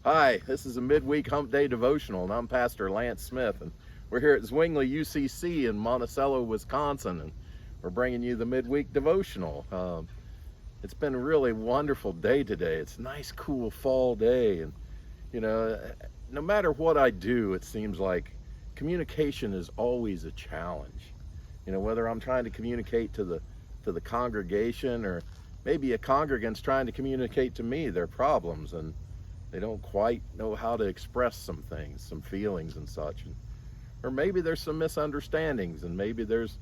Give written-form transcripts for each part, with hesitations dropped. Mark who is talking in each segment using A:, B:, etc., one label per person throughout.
A: Hi, this is a midweek hump day devotional, and I'm Pastor Lance Smith, and we're here at Zwingli UCC in Monticello, Wisconsin, and we're bringing you the midweek devotional. It's been a really wonderful day today. It's a nice, cool fall day, and no matter what I do, it seems like communication is always a challenge. Whether I'm trying to communicate to the congregation, or maybe a congregant's trying to communicate to me their problems, and they don't quite know how to express some things, some feelings and such. Or maybe there's some misunderstandings, and maybe there's,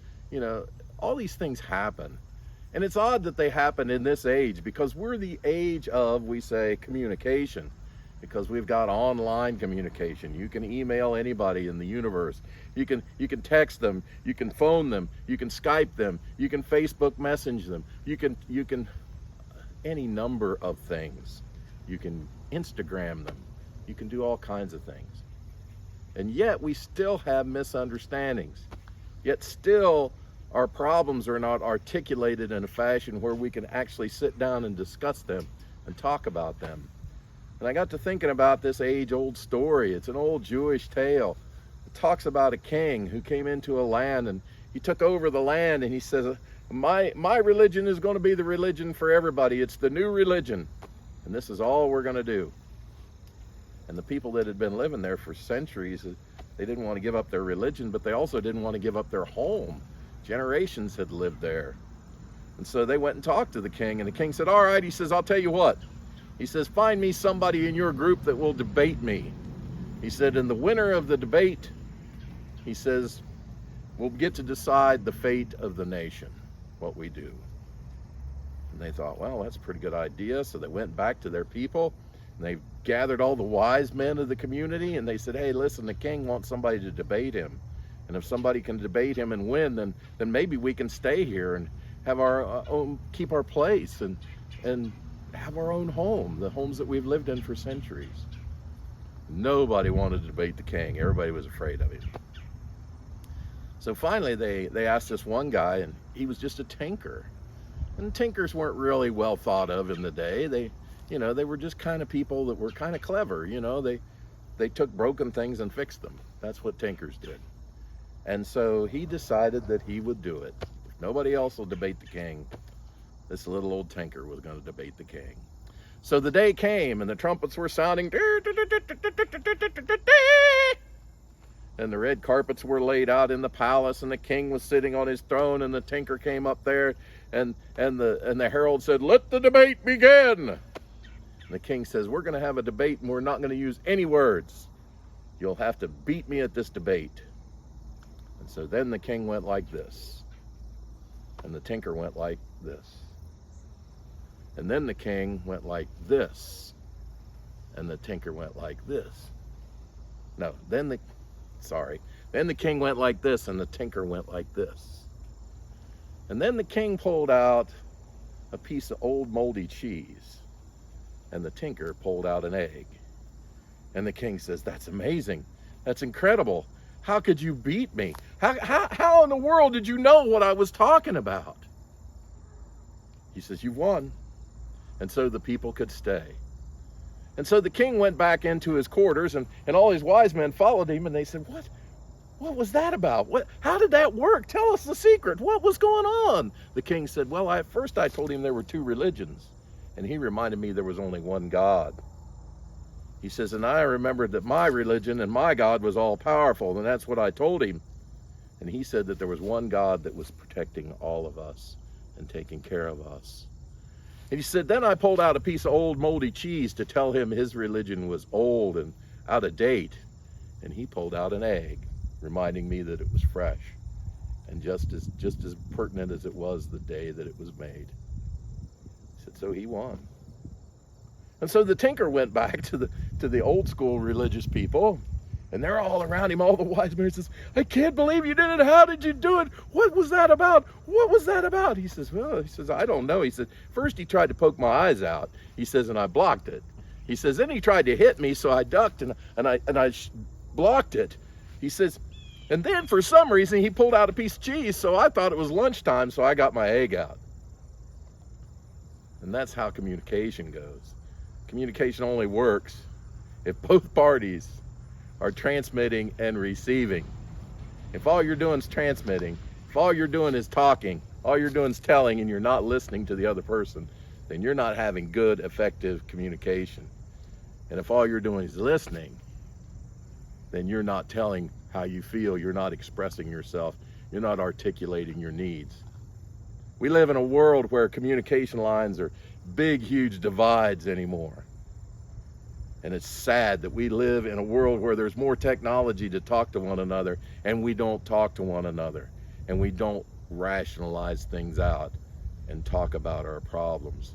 A: all these things happen. And it's odd that they happen in this age, because we're the age of, we say, communication, because we've got online communication. You can email anybody in the universe. You can text them, you can phone them, you can Skype them, you can Facebook message them, you can any number of things. You can Instagram them. You can do all kinds of things. And yet we still have misunderstandings. Yet still our problems are not articulated in a fashion where we can actually sit down and discuss them and talk about them. And I got to thinking about this age-old story. It's an old Jewish tale. It talks about a king who came into a land, and he took over the land, and he says, my religion is going to be the religion for everybody. It's the new religion. And this is all we're going to do. And the people that had been living there for centuries, they didn't want to give up their religion, but they also didn't want to give up their home. Generations had lived there. And so they went and talked to the king, and the king said, all right, he says, I'll tell you what. He says, find me somebody in your group that will debate me. He said, in the winner of the debate, he says, we'll get to decide the fate of the nation, what we do. And they thought, well, that's a pretty good idea. So they went back to their people, and they gathered all the wise men of the community, and they said, hey, listen, the king wants somebody to debate him. And if somebody can debate him and win, then maybe we can stay here and have our own, keep our place, and have our own home, the homes that we've lived in for centuries. Nobody wanted to debate the king. Everybody was afraid of him. So finally they asked this one guy, and he was just a tinker. And tinkers weren't really well thought of in the day. They were just kind of people that were kind of clever. They took broken things and fixed them. That's what tinkers did. And so he decided that he would do it. If nobody else will debate the king, this little old tinker was going to debate the king. So the day came, and the trumpets were sounding, and the red carpets were laid out in the palace, and the king was sitting on his throne, and the tinker came up there, and the herald said, let the debate begin. And the king says, we're going to have a debate, and we're not going to use any words. You'll have to beat me at this debate. And so then the king went like this, and the tinker went like this. And then the king went like this, and the tinker went like this. No, then the king went like this, and the tinker went like this. And then the king pulled out a piece of old moldy cheese, and the tinker pulled out an egg. And the king says, that's amazing. That's incredible. How could you beat me? How in the world did you know what I was talking about? He says, you won. And so the people could stay. And so the king went back into his quarters, and all his wise men followed him, and they said, what was that about? How did that work? Tell us the secret. What was going on? The king said, well, at first I told him there were two religions, and he reminded me there was only one God. He says, and I remembered that my religion and my God was all powerful, and that's what I told him. And he said that there was one God that was protecting all of us and taking care of us. And he said, then I pulled out a piece of old moldy cheese to tell him his religion was old and out of date. And he pulled out an egg, reminding me that it was fresh and just as pertinent as it was the day that it was made. He said, so he won. And so the tinker went back to the old school religious people, and they're all around him, all the wise men. He says, I can't believe you did it. How did you do it? What was that about? What was that about? He says, I don't know. He said, first he tried to poke my eyes out. He says, and I blocked it. He says, then he tried to hit me, so I ducked and I blocked it. He says, and then for some reason he pulled out a piece of cheese, so I thought it was lunchtime, so I got my egg out. And that's how communication goes. Communication only works if both parties are transmitting and receiving. If all you're doing is transmitting, if all you're doing is talking, all you're doing is telling, and you're not listening to the other person, then you're not having good, effective communication. And if all you're doing is listening, then you're not telling how you feel, you're not expressing yourself, you're not articulating your needs. We live in a world where communication lines are big, huge divides anymore. And it's sad that we live in a world where there's more technology to talk to one another, and we don't talk to one another, and we don't rationalize things out and talk about our problems.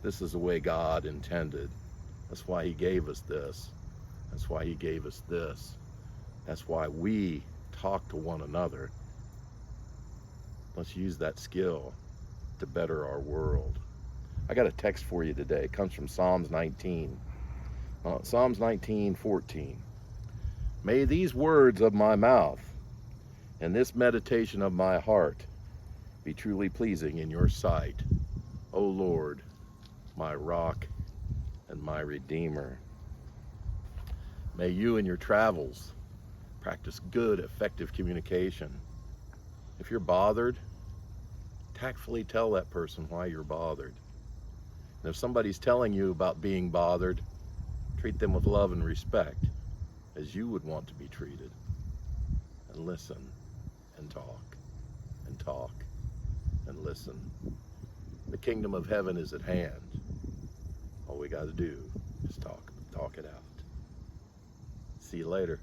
A: This is the way God intended. That's why he gave us this. That's why he gave us this. That's why we talk to one another. Let's use that skill to better our world. I got a text for you today. It comes from Psalms 19. Psalms 19:14. May these words of my mouth and this meditation of my heart be truly pleasing in your sight, O Lord, my rock and my redeemer. May you in your travels practice good, effective communication. If you're bothered, tactfully tell that person why you're bothered. And if somebody's telling you about being bothered, treat them with love and respect as you would want to be treated. And listen and talk and talk and listen. The kingdom of heaven is at hand. All we got to do is talk it out. See you later.